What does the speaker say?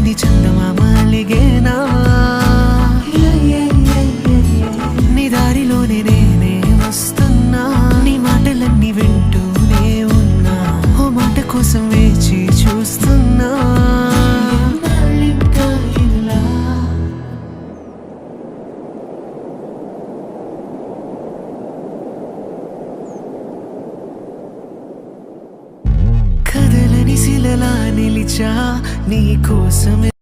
కలని చందమామ అలిగేనా నీ దారిలోనే నేనే వస్తున్నా నీ మాటలన్నీ వింటూనే ఉన్నా ఓ మాట కోసం వేచి చూస్తున్నా కదలని శిలలా నిలిచా నీ కోసమే